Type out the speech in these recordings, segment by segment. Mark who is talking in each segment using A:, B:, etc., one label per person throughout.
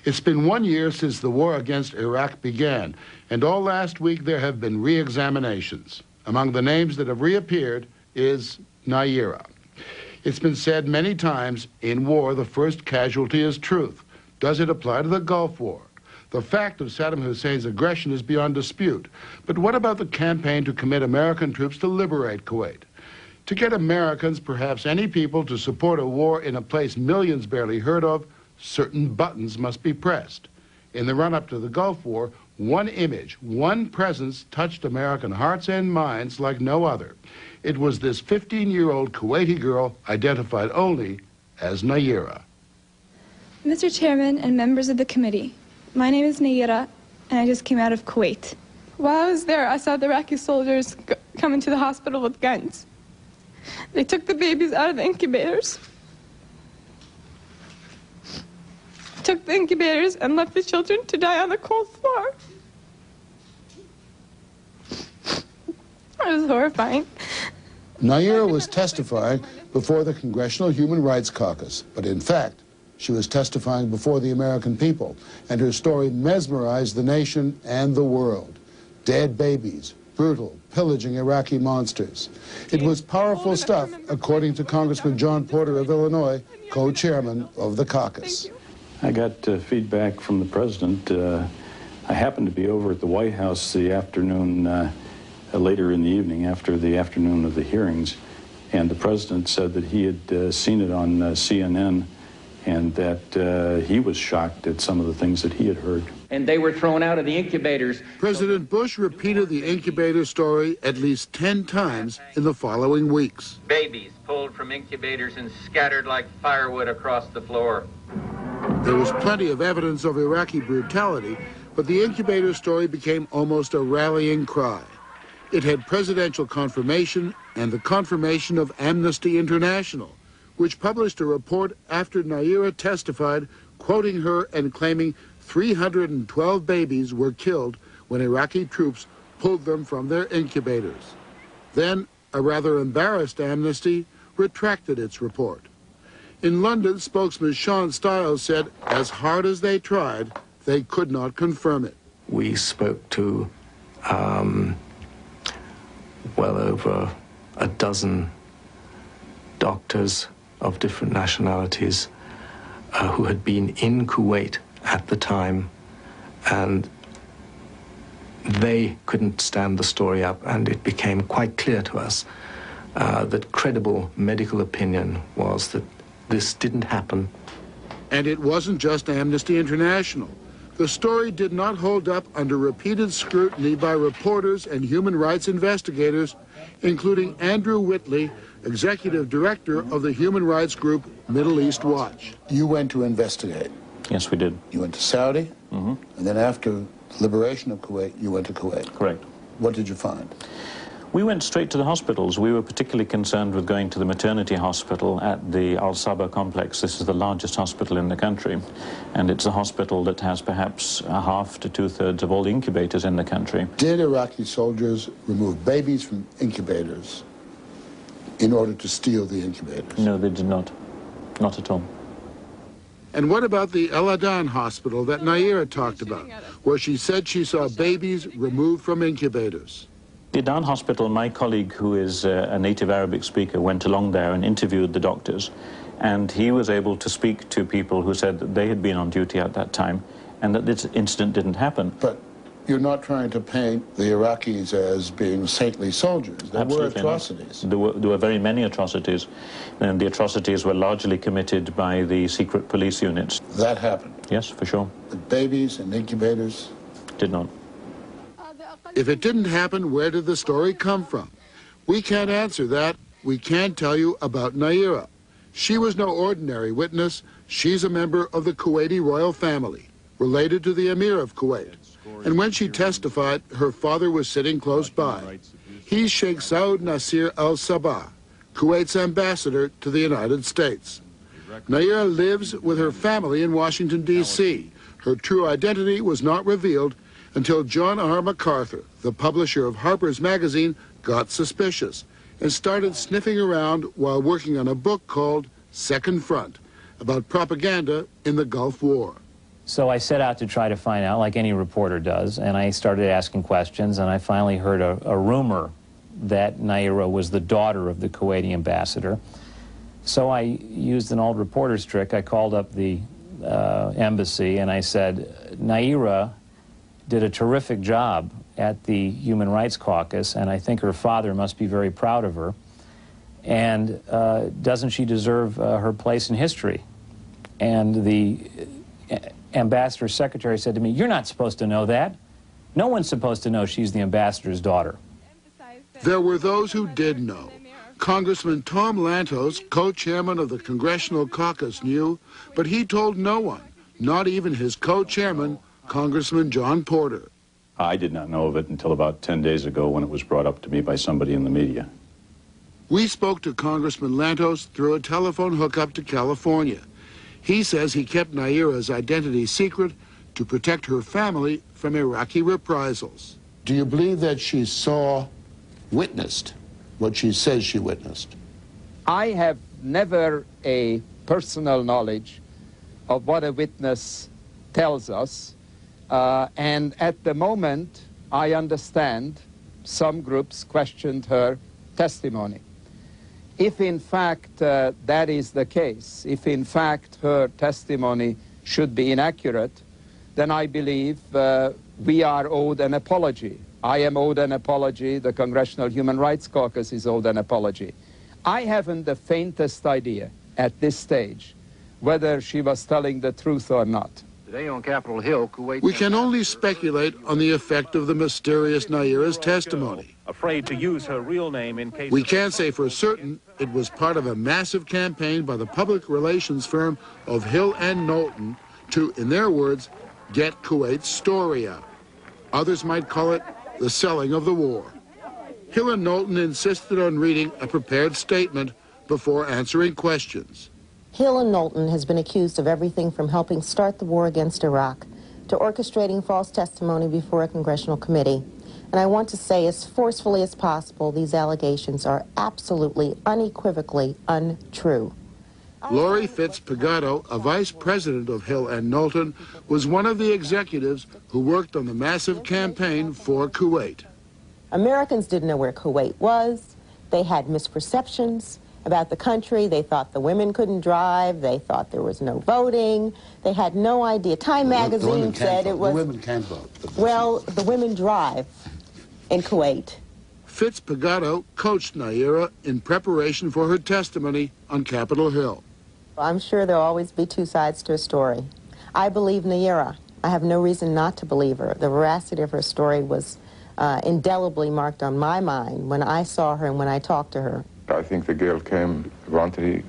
A: It's been 1 year since the war against Iraq began, and all last week there have been re-examinations. Among the names that have reappeared is Nayirah. It's been said many times, in war, the first casualty is truth. Does it apply to the Gulf War? The fact of Saddam Hussein's aggression is beyond dispute. But what about the campaign to commit American troops to liberate Kuwait? To get Americans, perhaps any people, to support a war in a place millions barely heard of, certain buttons must be pressed. In the run-up to the Gulf War, one image, one presence touched American hearts and minds like no other. It was this 15-year-old Kuwaiti girl identified only as Nayirah.
B: Mr. Chairman and members of the committee, my name is Nayirah, and I just came out of Kuwait. While I was there, I saw the Iraqi soldiers come into the hospital with guns. They took the babies out of the incubators, took the incubators, and left the children to die on the cold floor. It was horrifying.
A: Nayirah was testifying before the Congressional Human Rights Caucus, but in fact, she was testifying before the American people, and her story mesmerized the nation and the world. Dead babies, brutal, pillaging Iraqi monsters. It was powerful stuff, according to Congressman John Porter of Illinois, co-chairman of the caucus.
C: I got feedback from the president. I happened to be over at the White House the afternoon, later in the evening, after the afternoon of the hearings, and the president said that he had seen it on CNN, and that he was shocked at some of the things that he had heard.
D: And they were thrown out of the incubators.
A: President Bush repeated the incubator story at least 10 times in the following weeks.
D: Babies pulled from incubators and scattered like firewood across the floor.
A: There was plenty of evidence of Iraqi brutality, but the incubator story became almost a rallying cry. It had presidential confirmation and the confirmation of Amnesty International, which published a report after Nayirah testified, quoting her and claiming 312 babies were killed when Iraqi troops pulled them from their incubators. Then, a rather embarrassed Amnesty retracted its report. In London, spokesman Sean Stiles said, as hard as they tried, they could not confirm it.
E: We spoke to well over a dozen doctors of different nationalities who had been in Kuwait at the time, and they couldn't stand the story up, and it became quite clear to us that credible medical opinion was that this didn't happen.
A: And it wasn't just Amnesty International. The story did not hold up under repeated scrutiny by reporters and human rights investigators, including Andrew Whitley, executive director of the human rights group Middle East Watch. You went to investigate.
C: Yes, we did.
A: You went to Saudi, and then after liberation of Kuwait, you went to Kuwait.
C: Correct.
A: What did you find?
C: We went straight to the hospitals. We were particularly concerned with going to the maternity hospital at the Al Sabah complex. This is the largest hospital in the country, and it's a hospital that has perhaps half to two-thirds of all the incubators in the country.
A: Did Iraqi soldiers remove babies from incubators in order to steal the incubators?
C: No, they did not. Not at all.
A: And what about the El Adan hospital that Nayirah talked about, where she said she saw babies removed from incubators?
C: The Adan hospital, my colleague, who is a native Arabic speaker, went along there and interviewed the doctors, and he was able to speak to people who said that they had been on duty at that time and that this incident didn't happen.
A: But you're not trying to paint the Iraqis as being saintly soldiers. There were atrocities.
C: There were very many atrocities, and the atrocities were largely committed by the secret police units.
A: That happened?
C: Yes, for sure.
A: But babies and incubators?
C: Did not.
A: If it didn't happen, where did the story come from? We can't answer that. We can tell you about Nayirah. She was no ordinary witness. She's a member of the Kuwaiti royal family, related to the Emir of Kuwait. And when she testified, her father was sitting close by. He's Sheikh Saud Nasir Al Sabah, Kuwait's ambassador to the United States. Nayirah lives with her family in Washington, D.C. Her true identity was not revealed until John R. MacArthur, the publisher of Harper's Magazine, got suspicious and started sniffing around while working on a book called Second Front, about propaganda in the Gulf War.
F: So I set out to try to find out, like any reporter does, and I started asking questions, and I finally heard a rumor that Naira was the daughter of the Kuwaiti ambassador. So I used an old reporter's trick. I called up the embassy and I said, Naira did a terrific job at the Human Rights Caucus, and I think her father must be very proud of her. And doesn't she deserve her place in history? And the ambassador's secretary said to me, you're not supposed to know that. No one's supposed to know she's the ambassador's daughter.
A: There were those who did know. Congressman Tom Lantos, co-chairman of the Congressional Caucus, knew, but he told no one, not even his co-chairman, Congressman John Porter.
C: I did not know of it until about 10 days ago when it was brought up to me by somebody in the media.
A: We spoke to Congressman Lantos through a telephone hookup to California. He says he kept Naira's identity secret to protect her family from Iraqi reprisals. Do you believe that she witnessed what she says she witnessed?
G: I have never a personal knowledge of what a witness tells us, and at the moment, I understand some groups questioned her testimony. If in fact that is the case, if in fact her testimony should be inaccurate, then I believe we are owed an apology. I am owed an apology, the Congressional Human Rights Caucus is owed an apology. I haven't the faintest idea at this stage whether she was telling the truth or not.
H: Today on Capitol Hill, Kuwait...
A: We can only speculate on the effect of the mysterious Naira's testimony.
I: Afraid to use her real name in case...
A: We can't say for certain it was part of a massive campaign by the public relations firm of Hill and Knowlton to, in their words, get Kuwait's story out. Others might call it the selling of the war. Hill and Knowlton insisted on reading a prepared statement before answering questions.
J: Hill and Knowlton has been accused of everything from helping start the war against Iraq to orchestrating false testimony before a congressional committee. And I want to say as forcefully as possible, these allegations are absolutely, unequivocally untrue.
A: Laurie Fitz-Pagato, a vice president of Hill and Knowlton, was one of the executives who worked on the massive campaign for Kuwait.
J: Americans didn't know where Kuwait was. They had misperceptions about the country. They thought the women couldn't drive. They thought there was no voting. They had no idea. Time magazine said it was...
A: The women can't vote.
J: Well, the women drive in Kuwait.
A: Fitz-Pagato coached Naira in preparation for her testimony on Capitol Hill.
J: I'm sure there'll always be two sides to a story. I believe Naira. I have no reason not to believe her. The veracity of her story was indelibly marked on my mind when I saw her and when I talked to her.
K: I think the girl came voluntarily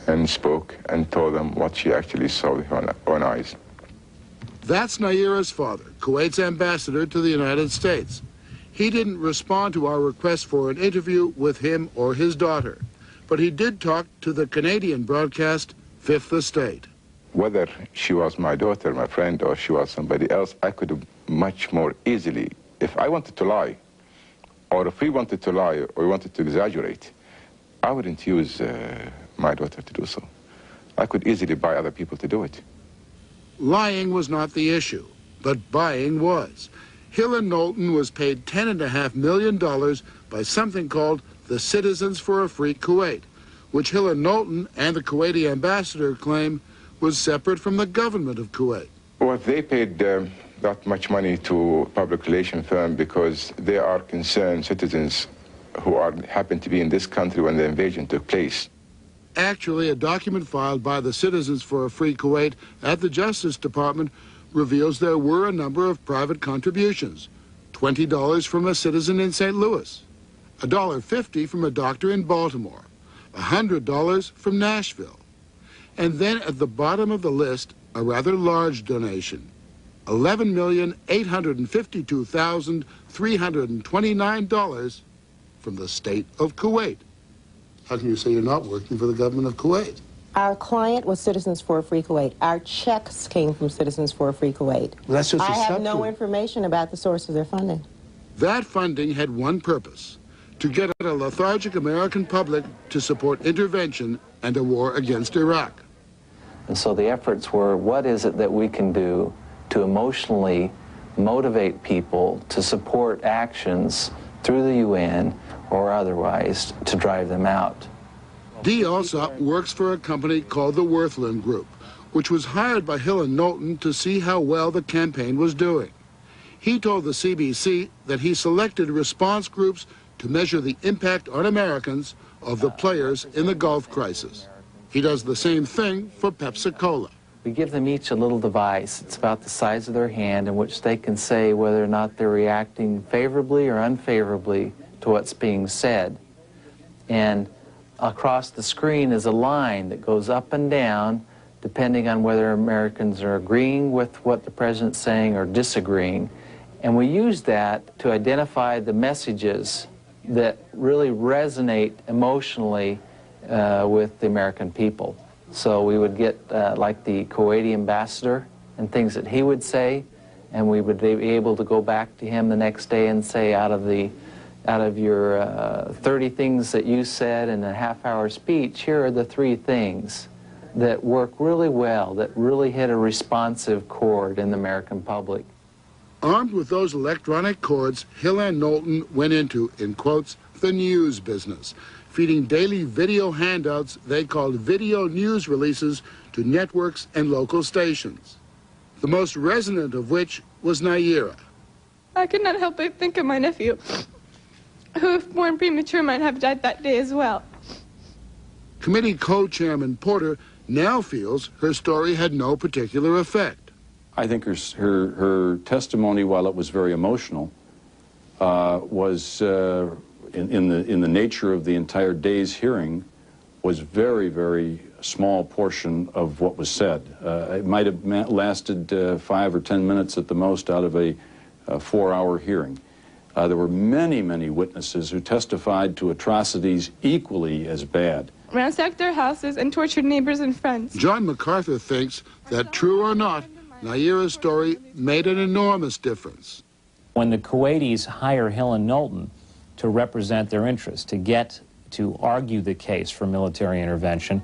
K: and spoke and told them what she actually saw with her own eyes.
A: That's Naira's father, Kuwait's ambassador to the United States. He didn't respond to our request for an interview with him or his daughter, but he did talk to the Canadian broadcast Fifth Estate.
K: Whether she was my daughter, my friend, or she was somebody else, I could have much more easily, if I wanted to lie, or if we wanted to lie, or we wanted to exaggerate, I wouldn't use my daughter to do so. I could easily buy other people to do it.
A: Lying was not the issue, but buying was. Hill and Knowlton was paid $10.5 million by something called the Citizens for a Free Kuwait, which Hill and Knowlton and the Kuwaiti ambassador claim was separate from the government of Kuwait.
K: Well, they paid that much money to a public relations firm because they are concerned citizens who happen to be in this country when the invasion took place.
A: Actually, a document filed by the Citizens for a Free Kuwait at the Justice Department reveals there were a number of private contributions. $20 from a citizen in St. Louis, $1.50 from a doctor in Baltimore, $100 from Nashville. And then at the bottom of the list, a rather large donation, $11,852,329 from the state of Kuwait. How can you say you're not working for the government of Kuwait?
J: Our client was Citizens for a Free Kuwait. Our checks came from Citizens for a Free Kuwait.
A: Well, that's just
J: I have no information about the source of their funding.
A: That funding had one purpose: to get a lethargic American public to support intervention and a war against Iraq.
L: And so the efforts were, what is it that we can do to emotionally motivate people to support actions through the UN or otherwise to drive them out?
A: Dee Alsop works for a company called the Worthland Group, which was hired by Hill and Knowlton to see how well the campaign was doing. He told the CBC that he selected response groups to measure the impact on Americans of the players in the Gulf crisis. He does the same thing for Pepsi-Cola.
L: We give them each a little device. It's about the size of their hand in which they can say whether or not they're reacting favorably or unfavorably to what's being said. And across the screen is a line that goes up and down depending on whether Americans are agreeing with what the president's saying or disagreeing. And we use that to identify the messages that really resonate emotionally with the American people. So we would get like the Kuwaiti ambassador and things that he would say, and we would be able to go back to him the next day and say, out of your 30 things that you said in a half-hour speech, here are the 3 things that work really well, that really hit a responsive chord in the American public.
A: Armed with those electronic cords, Hill and Knowlton went into, in quotes, the news business, feeding daily video handouts they called video news releases to networks and local stations, the most resonant of which was Naira.
B: I could not help but think of my nephew, who, if born premature, might have died that day as well.
A: Committee co-chairman Porter now feels her story had no particular effect.
C: I think her testimony, while it was very emotional, was in the nature of the entire day's hearing, was very, very small portion of what was said. It might have lasted 5 or 10 minutes at the most out of a 4-hour hearing. There were many, many witnesses who testified to atrocities equally as bad.
B: Ransacked their houses and tortured neighbors and friends.
A: John MacArthur thinks that, true or not, Naira's story made an enormous difference.
F: When the Kuwaitis hire Hill and Knowlton to represent their interests, to argue the case for military intervention,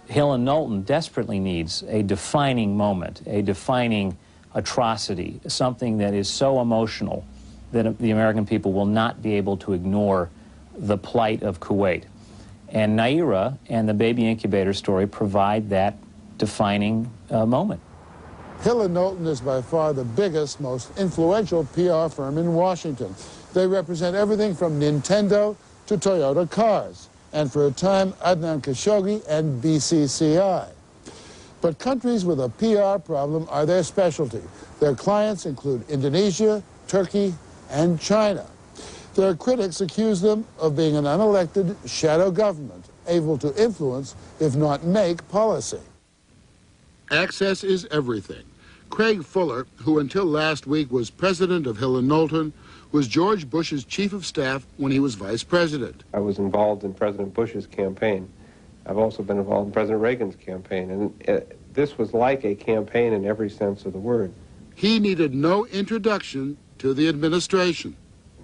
F: Hill and Knowlton desperately needs a defining moment, a defining atrocity, something that is so emotional that the American people will not be able to ignore the plight of Kuwait. And Naira and the baby incubator story provide that defining moment.
A: Hill and Knowlton is by far the biggest, most influential PR firm in Washington. They represent everything from Nintendo to Toyota cars, and for a time, Adnan Khashoggi and BCCI. But countries with a PR problem are their specialty. Their clients include Indonesia, Turkey, and China. Their critics accuse them of being an unelected shadow government, able to influence, if not make, policy. Access is everything. Craig Fuller, who until last week was president of Hill and Knowlton, was George Bush's chief of staff when he was vice president.
M: I was involved in President Bush's campaign. I've also been involved in President Reagan's campaign, and this was like a campaign in every sense of the word.
A: He needed no introduction to the administration.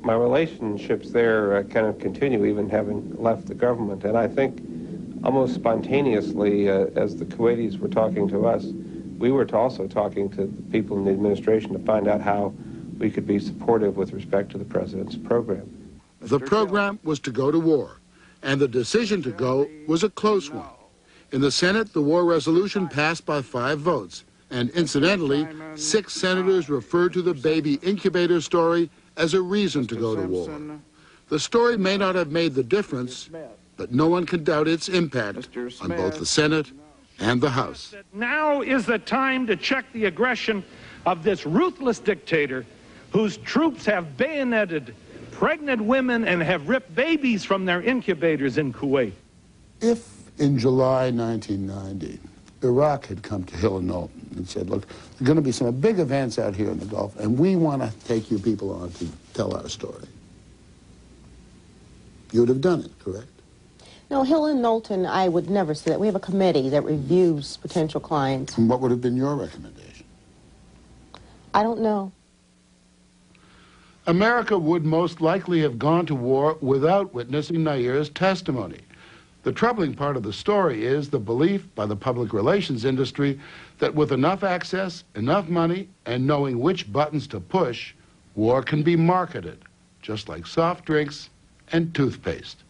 M: My relationships there kind of continue, even having left the government, and I think almost spontaneously, as the Kuwaitis were talking to us, we were also talking to the people in the administration to find out how we could be supportive with respect to the president's program.
A: The program was to go to war, and the decision to go was a close one. In the Senate, the war resolution passed by 5 votes, and incidentally, 6 senators referred to the baby incubator story as a reason to go to war. The story may not have made the difference, but no one can doubt its impact on both the Senate and the House.
I: Now is the time to check the aggression of this ruthless dictator whose troops have bayoneted pregnant women and have ripped babies from their incubators in Kuwait.
A: If in July 1990, Iraq had come to Hill and Knowlton and said, look, there are going to be some big events out here in the Gulf, and we want to take you people on to tell our story, you would have done it, correct?
J: No, Hill and Knowlton, I would never say that. We have a committee that reviews potential clients.
A: And what would have been your recommendation?
J: I don't know.
A: America would most likely have gone to war without witnessing Naira's testimony. The troubling part of the story is the belief by the public relations industry that with enough access, enough money, and knowing which buttons to push, war can be marketed, just like soft drinks and toothpaste.